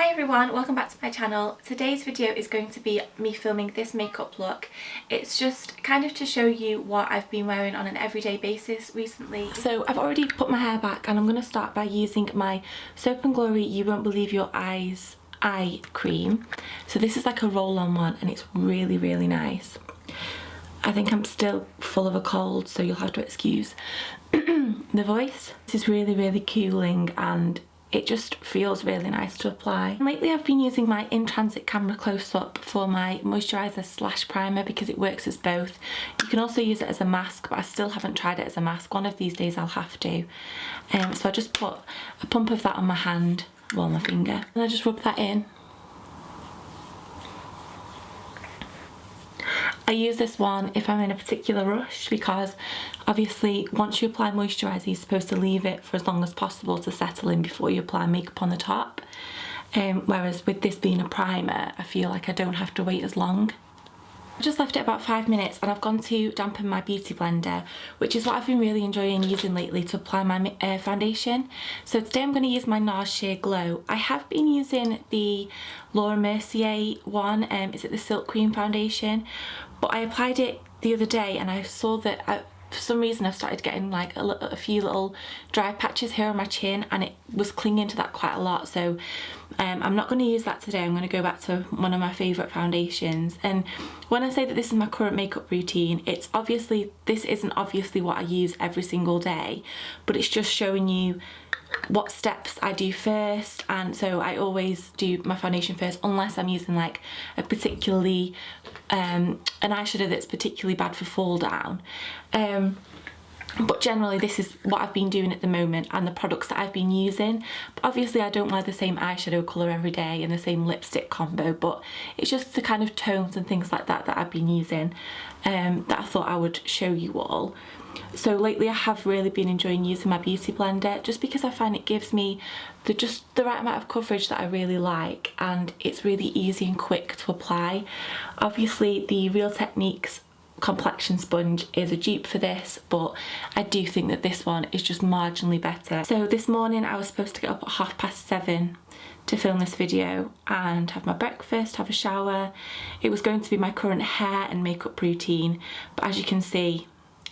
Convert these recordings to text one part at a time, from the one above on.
Hi everyone, welcome back to my channel. Today's video is going to be me filming this makeup look. It's just kind of to show you what I've been wearing on an everyday basis recently. So I've already put my hair back and I'm going to start by using my Soap & Glory You Won't Believe Your Eyes eye cream. So this is like a roll-on one and it's really nice. I think I'm still full of a cold, so you'll have to excuse the voice. This is really cooling and it just feels really nice to apply. Lately I've been using my In Transit camera close-up for my moisturiser slash primer because it works as both. You can also use it as a mask, but I still haven't tried it as a mask. One of these days I'll have to. So I just put a pump of that on my hand, well, my finger, and I just rub that in. I use this one if I'm in a particular rush because obviously once you apply moisturiser you're supposed to leave it for as long as possible to settle in before you apply makeup on the top. Whereas with this being a primer, I feel like I don't have to wait as long. I just left it about 5 minutes and I've gone to dampen my beauty blender, which is what I've been really enjoying using lately to apply my foundation. So today I'm going to use my NARS Sheer Glow. I have been using the Laura Mercier one, is it the Silk Cream foundation? But I applied it the other day and I saw that for some reason I've started getting like a few little dry patches here on my chin and it was clinging to that quite a lot. So I'm not going to use that today. I'm going to go back to one of my favourite foundations. And when I say that this is my current makeup routine, this isn't obviously what I use every single day, but it's just showing you what steps I do first. And so I always do my foundation first unless I'm using like a particularly an eyeshadow that's particularly bad for fall down. But generally this is what I've been doing at the moment and the products that I've been using. But obviously I don't wear the same eyeshadow colour every day and the same lipstick combo, but it's just the kind of tones and things like that that I've been using that I thought I would show you all. So lately I have really been enjoying using my beauty blender just because I find it gives me just the right amount of coverage that I really like, and it's really easy and quick to apply. Obviously the Real Techniques complexion sponge is a dupe for this, but I do think that this one is just marginally better. So this morning I was supposed to get up at 7:30 to film this video and have my breakfast, have a shower. It was going to be my current hair and makeup routine, but as you can see,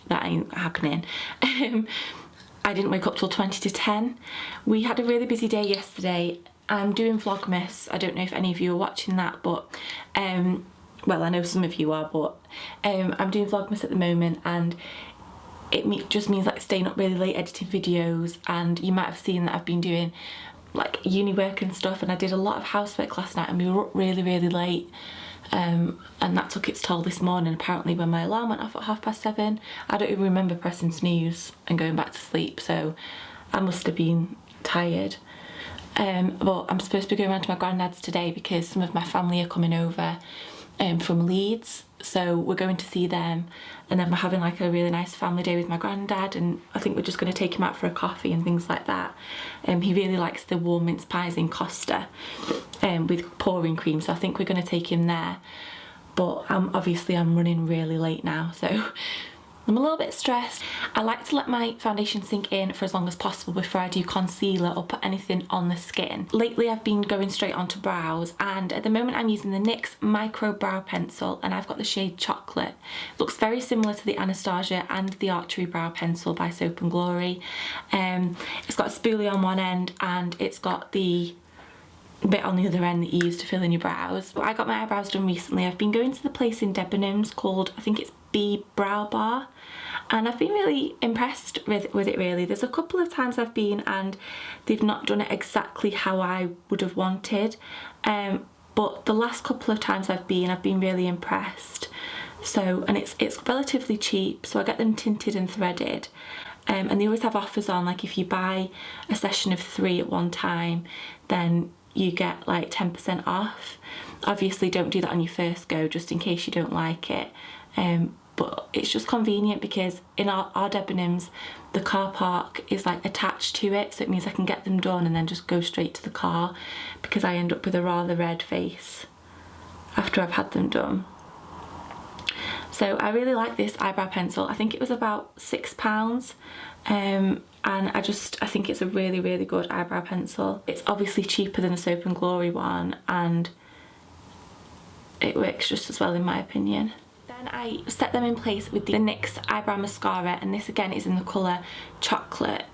that ain't happening. I didn't wake up till 20 to 10. We had a really busy day yesterday. I'm doing Vlogmas. I don't know if any of you are watching that, but well, I know some of you are, but I'm doing Vlogmas at the moment and it just means like staying up really late editing videos, and you might have seen that I've been doing like uni work and stuff, and I did a lot of housework last night and we were up really late. And that took its toll this morning apparently when my alarm went off at 7:30. I don't even remember pressing snooze and going back to sleep, so I must have been tired. But I'm supposed to be going round to my granddad's today because some of my family are coming over from Leeds, so we're going to see them, and then we're having like a really nice family day with my granddad, and I think we're just going to take him out for a coffee and things like that. He really likes the warm mince pies in Costa with pouring cream, so I think we're going to take him there. But obviously I'm running really late now, so I'm a little bit stressed. I like to let my foundation sink in for as long as possible before I do concealer or put anything on the skin. Lately I've been going straight onto brows, and at the moment I'm using the NYX Micro Brow Pencil and I've got the shade Chocolate. It looks very similar to the Anastasia and the Archery Brow Pencil by Soap & Glory. It's got a spoolie on one end and it's got the bit on the other end that you use to fill in your brows. But I got my eyebrows done recently. I've been going to the place in Debenhams called, I think it's B Brow Bar, and I've been really impressed with it really. There's a couple of times I've been and they've not done it exactly how I would have wanted, but the last couple of times I've been really impressed. So, and it's relatively cheap, so I get them tinted and threaded. And they always have offers on, like if you buy a session of 3 at one time, then you get like 10% off. Obviously don't do that on your first go just in case you don't like it, but it's just convenient because in our Debenhams the car park is like attached to it, so it means I can get them done and then just go straight to the car because I end up with a rather red face after I've had them done. So I really like this eyebrow pencil. I think it was about £6. and I think it's a really, really good eyebrow pencil. It's obviously cheaper than the Soap and Glory one, and it works just as well in my opinion. Then I set them in place with the NYX eyebrow mascara, and this again is in the colour Chocolate.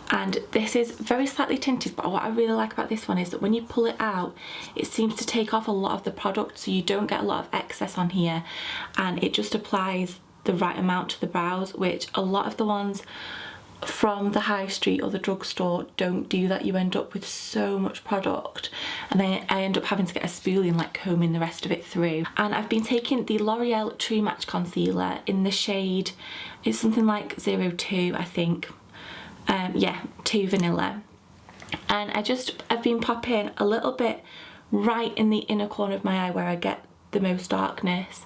And this is very slightly tinted, but what I really like about this one is that when you pull it out, it seems to take off a lot of the product, so you don't get a lot of excess on here, and it just applies the right amount to the brows, which a lot of the ones from the high street or the drugstore don't do that. You end up with so much product, and then I end up having to get a spoolie and like combing the rest of it through. And I've been taking the L'Oreal True Match concealer in the shade, it's something like 02 I think, yeah, 2 Vanilla, and I've been popping a little bit right in the inner corner of my eye where I get the most darkness.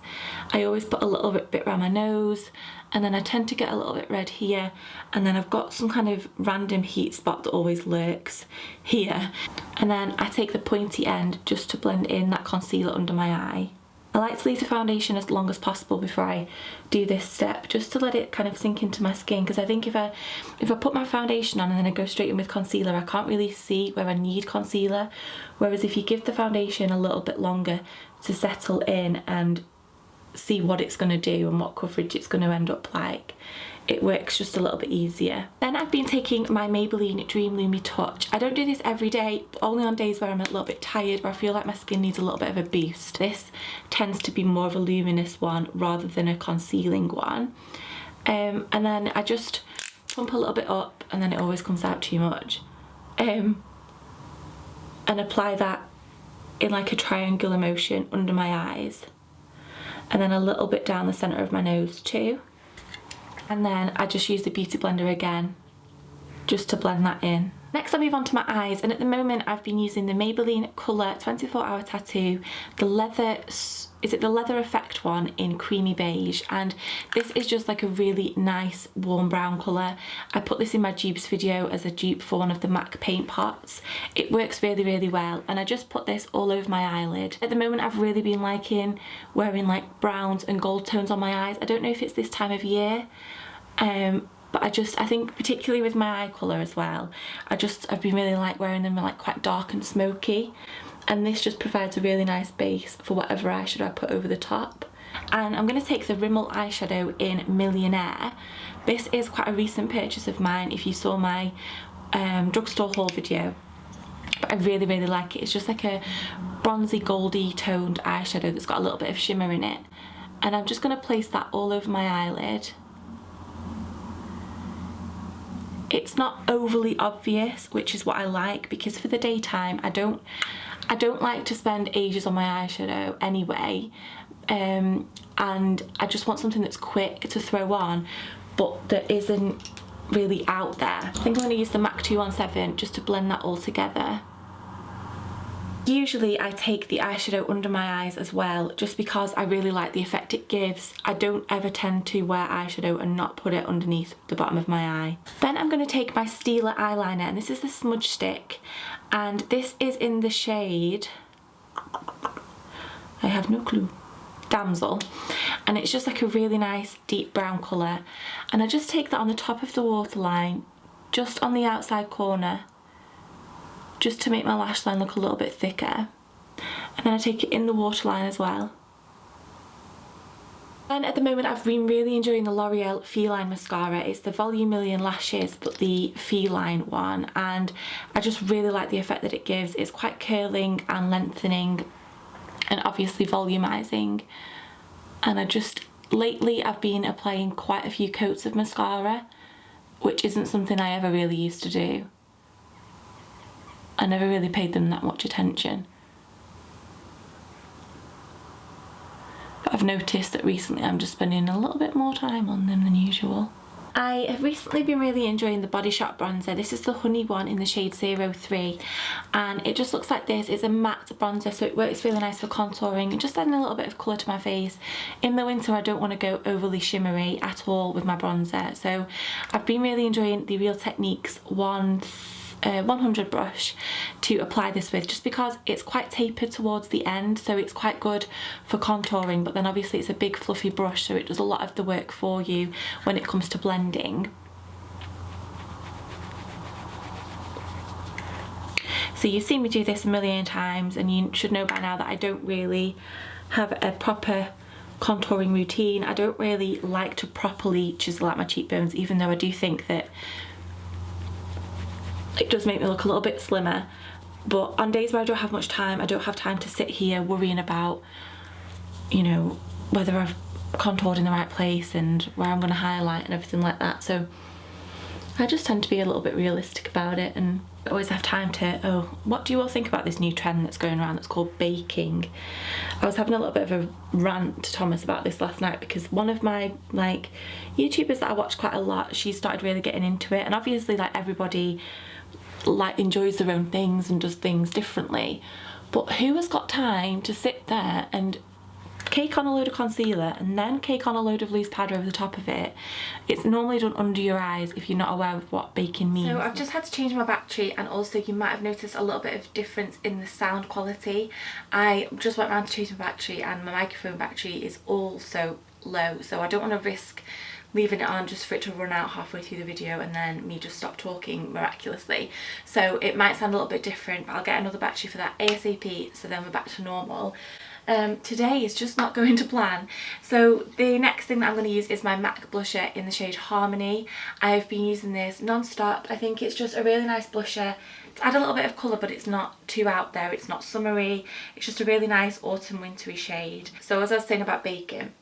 I always put a little bit around my nose, and then I tend to get a little bit red here, and then I've got some kind of random heat spot that always lurks here, and then I take the pointy end just to blend in that concealer under my eye. I like to leave the foundation as long as possible before I do this step, just to let it kind of sink into my skin, because I think if I put my foundation on and then I go straight in with concealer, I can't really see where I need concealer, whereas if you give the foundation a little bit longer to settle in and see what it's going to do and what coverage it's going to end up like, it works just a little bit easier. Then I've been taking my Maybelline Dream Lumi Touch. I don't do this every day, but only on days where I'm a little bit tired, where I feel like my skin needs a little bit of a boost. This tends to be more of a luminous one rather than a concealing one. And then I just pump a little bit up, and then it always comes out too much. And apply that in like a triangular motion under my eyes, and then a little bit down the centre of my nose too. And then I just use the Beauty Blender again just to blend that in. Next I move on to my eyes, and at the moment I've been using the Maybelline Colour 24 Hour Tattoo, the leather effect one in creamy beige, and this is just like a really nice warm brown colour. I put this in my dupes video as a dupe for one of the MAC paint pots. It works really, really well, and I just put this all over my eyelid. At the moment I've really been liking wearing like browns and gold tones on my eyes. I don't know if it's this time of year, but I think particularly with my eye colour as well, I've been really like wearing them like quite dark and smoky, and this just provides a really nice base for whatever eyeshadow I put over the top. And I'm going to take the Rimmel eyeshadow in Millionaire. This is quite a recent purchase of mine if you saw my drugstore haul video, but I really, really like it. It's just like a bronzy goldy toned eyeshadow that's got a little bit of shimmer in it, and I'm just going to place that all over my eyelid. It's not overly obvious, which is what I like, because for the daytime I don't like to spend ages on my eyeshadow anyway, and I just want something that's quick to throw on but that isn't really out there. I think I'm going to use the MAC 217 just to blend that all together. Usually I take the eyeshadow under my eyes as well, just because I really like the effect it gives. I don't ever tend to wear eyeshadow and not put it underneath the bottom of my eye. Then I'm going to take my Stila eyeliner, and this is the Smudge Stick, and this is in the shade, I have no clue, Damsel, and it's just like a really nice deep brown colour, and I just take that on the top of the waterline, just on the outside corner, just to make my lash line look a little bit thicker, and then I take it in the waterline as well. And at the moment I've been really enjoying the L'Oreal Feline mascara. It's the Volume Million Lashes, but the Feline one, and I just really like the effect that it gives. It's quite curling and lengthening and obviously volumizing, and lately I've been applying quite a few coats of mascara, which isn't something I ever really used to do. I never really paid them that much attention. But I've noticed that recently I'm just spending a little bit more time on them than usual. I have recently been really enjoying the Body Shop bronzer. This is the Honey one in the shade 03, and it just looks like this. It's a matte bronzer, so it works really nice for contouring and just adding a little bit of colour to my face. In the winter I don't want to go overly shimmery at all with my bronzer, so I've been really enjoying the Real Techniques 100 brush to apply this with, just because it's quite tapered towards the end, so it's quite good for contouring, but then obviously it's a big fluffy brush, so it does a lot of the work for you when it comes to blending. So you've seen me do this a million times, and you should know by now that I don't really have a proper contouring routine. I don't really like to properly chisel out my cheekbones, even though I do think that it does make me look a little bit slimmer. But on days where I don't have much time, I don't have time to sit here worrying about, you know, whether I've contoured in the right place and where I'm going to highlight and everything like that. So I just tend to be a little bit realistic about it, and always have time to, oh, what do you all think about this new trend that's going around that's called baking? I was having a little bit of a rant to Thomas about this last night, because one of my like YouTubers that I watch quite a lot, she started really getting into it, and obviously like everybody like enjoys their own things and does things differently, but who has got time to sit there and cake on a load of concealer and then cake on a load of loose powder over the top of it? It's normally done under your eyes if you're not aware of what baking means. So I've just had to change my battery, and also you might have noticed a little bit of difference in the sound quality. I just went around to change my battery, and my microphone battery is also low, so I don't want to risk leaving it on just for it to run out halfway through the video and then me just stop talking miraculously. So it might sound a little bit different, but I'll get another battery for that ASAP, so then we're back to normal. Today is just not going to plan. So the next thing that I'm going to use is my MAC blusher in the shade Harmony. I've been using this non-stop. I think it's just a really nice blusher to add a little bit of colour, but it's not too out there, it's not summery, it's just a really nice autumn wintry shade. So as I was saying about baking,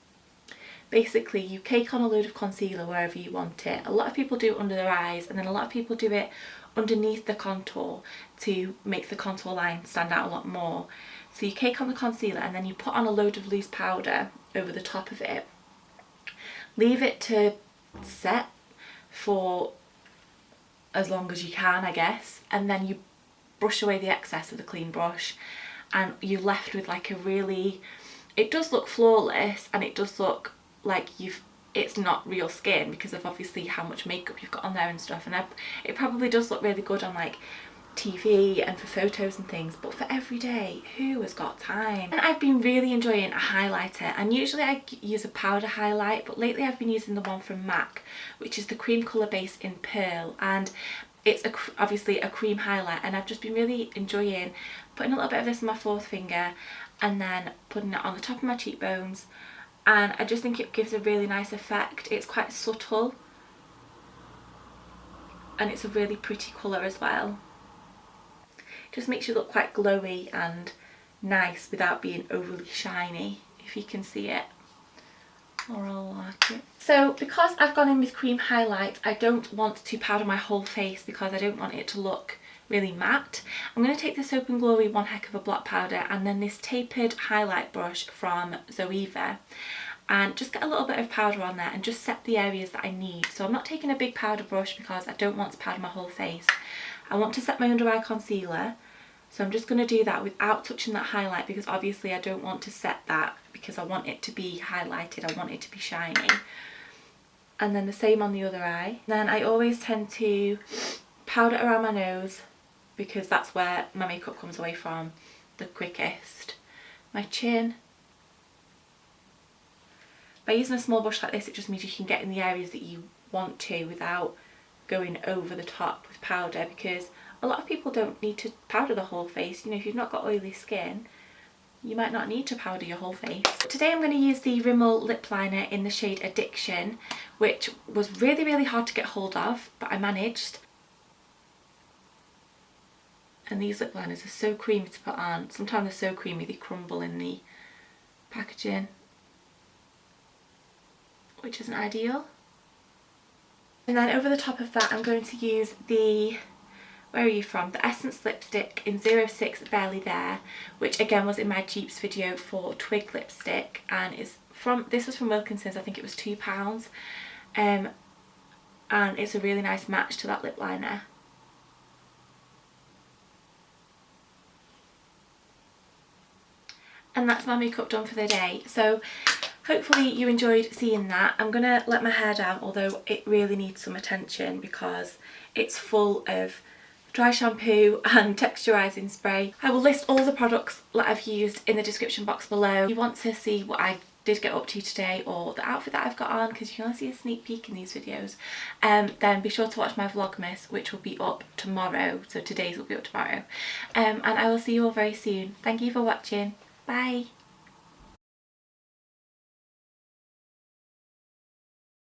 basically you cake on a load of concealer wherever you want it. A lot of people do it under their eyes, and then a lot of people do it underneath the contour to make the contour line stand out a lot more. So you cake on the concealer and then you put on a load of loose powder over the top of it. Leave it to set for as long as you can, I guess, and then you brush away the excess with a clean brush, and you're left with like a really, it does look flawless, and it does look like it's not real skin because of obviously how much makeup you've got on there and stuff, and it probably does look really good on like TV and for photos and things, but for every day, who has got time? And I've been really enjoying a highlighter, and usually I use a powder highlight, but lately I've been using the one from MAC, which is the cream colour base in Pearl, and it's obviously a cream highlight, and I've just been really enjoying putting a little bit of this on my fourth finger and then putting it on the top of my cheekbones, and I just think it gives a really nice effect. It's quite subtle and it's a really pretty colour as well. Just makes you look quite glowy and nice without being overly shiny, if you can see it, or I'll like it. So because I've gone in with cream highlight, I don't want to powder my whole face because I don't want it to look really matte. I'm going to take this Soap & Glory One Heck of a Blot Powder and then this tapered highlight brush from Zoeva, and just get a little bit of powder on there and just set the areas that I need. So I'm not taking a big powder brush because I don't want to powder my whole face. I want to set my under eye concealer, so I'm just going to do that without touching that highlight, because obviously I don't want to set that because I want it to be highlighted, I want it to be shiny. And then the same on the other eye. Then I always tend to powder around my nose because that's where my makeup comes away from the quickest. My chin. By using a small brush like this, it just means you can get in the areas that you want to without going over the top with powder, because a lot of people don't need to powder the whole face. You know, if you've not got oily skin, you might not need to powder your whole face. Today I'm going to use the Rimmel lip liner in the shade Addiction, which was really hard to get hold of, but I managed. And these lip liners are so creamy to put on. Sometimes they're so creamy they crumble in the packaging, which isn't ideal. And then over the top of that I'm going to use the, where are you from? The Essence lipstick in 06 Barely There, which again was in my Jeeps video for Twig lipstick, and this was from Wilkinson's. I think it was £2, and it's a really nice match to that lip liner. And that's my makeup done for the day. So hopefully you enjoyed seeing that. I'm going to let my hair down, although it really needs some attention because it's full of dry shampoo and texturising spray. I will list all the products that I've used in the description box below. If you want to see what I did get up to today, or the outfit that I've got on, because you can only see a sneak peek in these videos, then be sure to watch my Vlogmas, which will be up tomorrow. So today's will be up tomorrow. And I will see you all very soon. Thank you for watching. Bye.